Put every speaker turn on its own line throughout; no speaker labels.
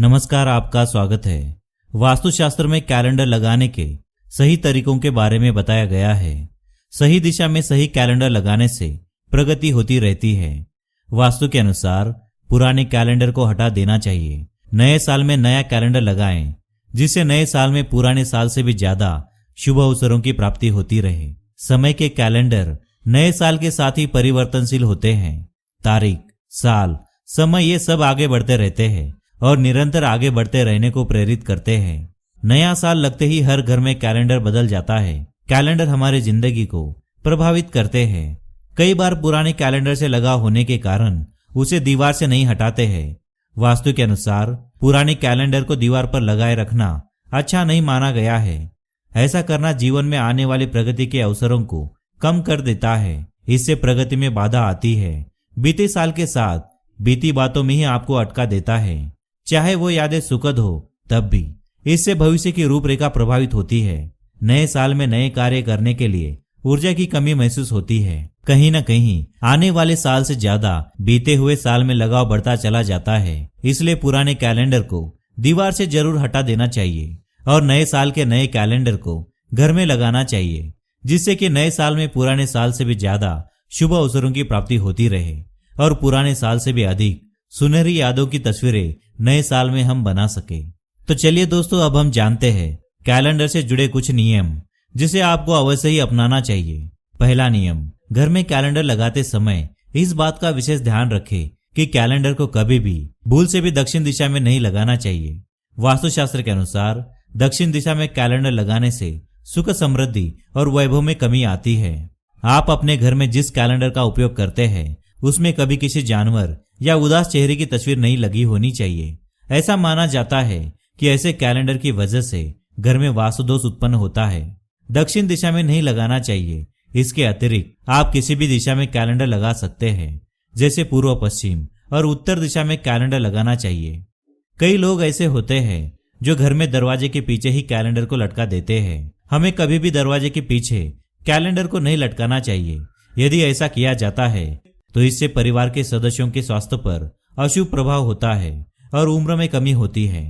नमस्कार, आपका स्वागत है। वास्तुशास्त्र में कैलेंडर लगाने के सही तरीकों के बारे में बताया गया है। सही दिशा में सही कैलेंडर लगाने से प्रगति होती रहती है। वास्तु के अनुसार पुराने कैलेंडर को हटा देना चाहिए। नए साल में नया कैलेंडर लगाएं, जिससे नए साल में पुराने साल से भी ज्यादा शुभ अवसरों की प्राप्ति होती रहे। समय के कैलेंडर नए साल के साथ ही परिवर्तनशील होते हैं। तारीख, साल, समय ये सब आगे बढ़ते रहते हैं और निरंतर आगे बढ़ते रहने को प्रेरित करते हैं। नया साल लगते ही हर घर में कैलेंडर बदल जाता है। कैलेंडर हमारे जिंदगी को प्रभावित करते हैं। कई बार पुराने कैलेंडर से लगा होने के कारण उसे दीवार से नहीं हटाते हैं। वास्तु के अनुसार पुराने कैलेंडर को दीवार पर लगाए रखना अच्छा नहीं माना गया है। ऐसा करना जीवन में आने वाली प्रगति के अवसरों को कम कर देता है। इससे प्रगति में बाधा आती है। बीते साल के साथ बीती बातों में ही आपको अटका देता है। चाहे वो यादें सुखद हो तब भी इससे भविष्य की रूपरेखा प्रभावित होती है। नए साल में नए कार्य करने के लिए ऊर्जा की कमी महसूस होती है। कहीं न कहीं आने वाले साल से ज्यादा बीते हुए साल में लगाव बढ़ता चला जाता है। इसलिए पुराने कैलेंडर को दीवार से जरूर हटा देना चाहिए और नए साल के नए कैलेंडर को घर में लगाना चाहिए, जिससे कि नए साल में पुराने साल से भी ज्यादा शुभ अवसरों की प्राप्ति होती रहे और पुराने साल से भी अधिक सुनहरी यादों की तस्वीरें नए साल में हम बना सके। तो चलिए दोस्तों, अब हम जानते हैं कैलेंडर से जुड़े कुछ नियम जिसे आपको अवश्य ही अपनाना चाहिए। पहला नियम, घर में कैलेंडर लगाते समय इस बात का विशेष ध्यान रखें कि कैलेंडर को कभी भी भूल से भी दक्षिण दिशा में नहीं लगाना चाहिए। वास्तुशास्त्र के अनुसार दक्षिण दिशा में कैलेंडर लगाने से सुख, समृद्धि और वैभव में कमी आती है। आप अपने घर में जिस कैलेंडर का उपयोग करते हैं उसमें कभी किसी जानवर या उदास चेहरे की तस्वीर नहीं लगी होनी चाहिए। ऐसा माना जाता है कि ऐसे कैलेंडर की वजह से घर में वास्तु दोष उत्पन्न होता है। दक्षिण दिशा में नहीं लगाना चाहिए। इसके अतिरिक्त आप किसी भी दिशा में कैलेंडर लगा सकते हैं, जैसे पूर्व, पश्चिम और उत्तर दिशा में कैलेंडर लगाना चाहिए। कई लोग ऐसे होते हैं जो घर में दरवाजे के पीछे ही कैलेंडर को लटका देते हैं। हमें कभी भी दरवाजे के पीछे कैलेंडर को नहीं लटकाना चाहिए। यदि ऐसा किया जाता है तो इससे परिवार के सदस्यों के स्वास्थ्य पर अशुभ प्रभाव होता है और उम्र में कमी होती है।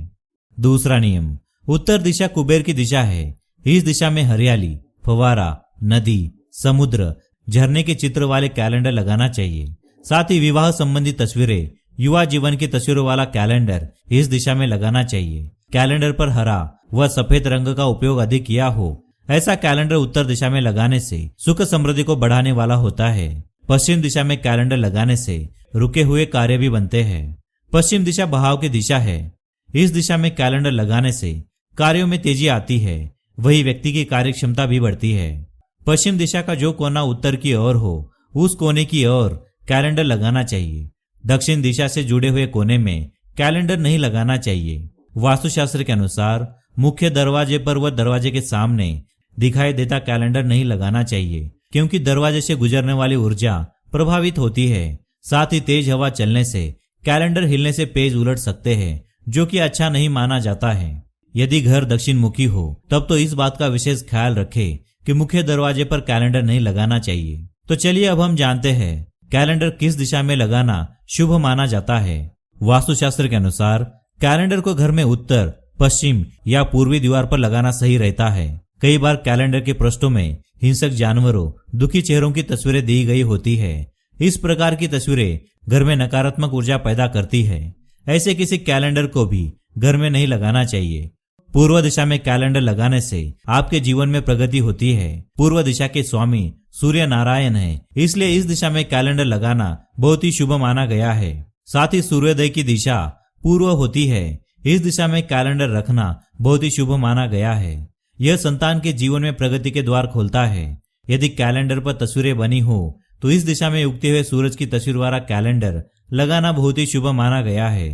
दूसरा नियम, उत्तर दिशा कुबेर की दिशा है। इस दिशा में हरियाली, फव्वारा, नदी, समुद्र, झरने के चित्र वाले कैलेंडर लगाना चाहिए। साथ ही विवाह संबंधी तस्वीरें, युवा जीवन की तस्वीरों वाला कैलेंडर इस दिशा में लगाना चाहिए। कैलेंडर पर हरा व सफेद रंग का उपयोग अधिक किया हो ऐसा कैलेंडर उत्तर दिशा में लगाने से सुख, समृद्धि को बढ़ाने वाला होता है। पश्चिम दिशा में कैलेंडर लगाने से रुके हुए कार्य भी बनते हैं। पश्चिम दिशा बहाव की दिशा है। इस दिशा में कैलेंडर लगाने से कार्यों में तेजी आती है, वही व्यक्ति की कार्य क्षमता भी बढ़ती है। पश्चिम दिशा का जो कोना उत्तर की ओर हो उस कोने की ओर कैलेंडर लगाना चाहिए। दक्षिण दिशा से जुड़े हुए कोने में कैलेंडर नहीं लगाना चाहिए। वास्तुशास्त्र के अनुसार मुख्य दरवाजे पर व दरवाजे के सामने दिखाई देता कैलेंडर नहीं लगाना चाहिए, क्योंकि दरवाजे से गुजरने वाली ऊर्जा प्रभावित होती है। साथ ही तेज हवा चलने से कैलेंडर हिलने से पेज उलट सकते हैं, जो कि अच्छा नहीं माना जाता है। यदि घर दक्षिण मुखी हो तब तो इस बात का विशेष ख्याल रखें कि मुख्य दरवाजे पर कैलेंडर नहीं लगाना चाहिए। तो चलिए अब हम जानते हैं कैलेंडर किस दिशा में लगाना शुभ माना जाता है। वास्तुशास्त्र के अनुसार कैलेंडर को घर में उत्तर, पश्चिम या पूर्वी दीवार पर लगाना सही रहता है। कई बार कैलेंडर के पृष्ठों में हिंसक जानवरों, दुखी चेहरों की तस्वीरें दी गई होती है। इस प्रकार की तस्वीरें घर में नकारात्मक ऊर्जा पैदा करती है। ऐसे किसी कैलेंडर को भी घर में नहीं लगाना चाहिए। पूर्व दिशा में कैलेंडर लगाने से आपके जीवन में प्रगति होती है। पूर्व दिशा के स्वामी सूर्य नारायण है, इसलिए इस दिशा में कैलेंडर लगाना बहुत ही शुभ माना गया है। साथ ही सूर्योदय की दिशा पूर्व होती है। इस दिशा में कैलेंडर रखना बहुत ही शुभ माना गया है। यह संतान के जीवन में प्रगति के द्वार खोलता है। यदि कैलेंडर पर तस्वीरें बनी हो तो इस दिशा में उगते हुए सूरज की तस्वीर वाला कैलेंडर लगाना बहुत ही शुभ माना गया है।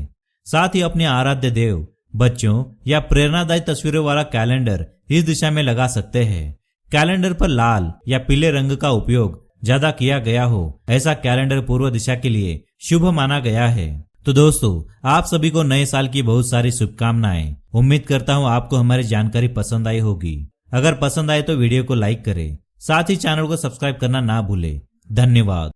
साथ ही अपने आराध्य देव, बच्चों या प्रेरणादायी तस्वीरों वाला कैलेंडर इस दिशा में लगा सकते हैं। कैलेंडर पर लाल या पीले रंग का उपयोग ज्यादा किया गया हो ऐसा कैलेंडर पूर्व दिशा के लिए शुभ माना गया है। तो दोस्तों, आप सभी को नए साल की बहुत सारी शुभकामनाएं। उम्मीद करता हूँ आपको हमारी जानकारी पसंद आई होगी। अगर पसंद आए तो वीडियो को लाइक करें, साथ ही चैनल को सब्सक्राइब करना ना भूलें। धन्यवाद।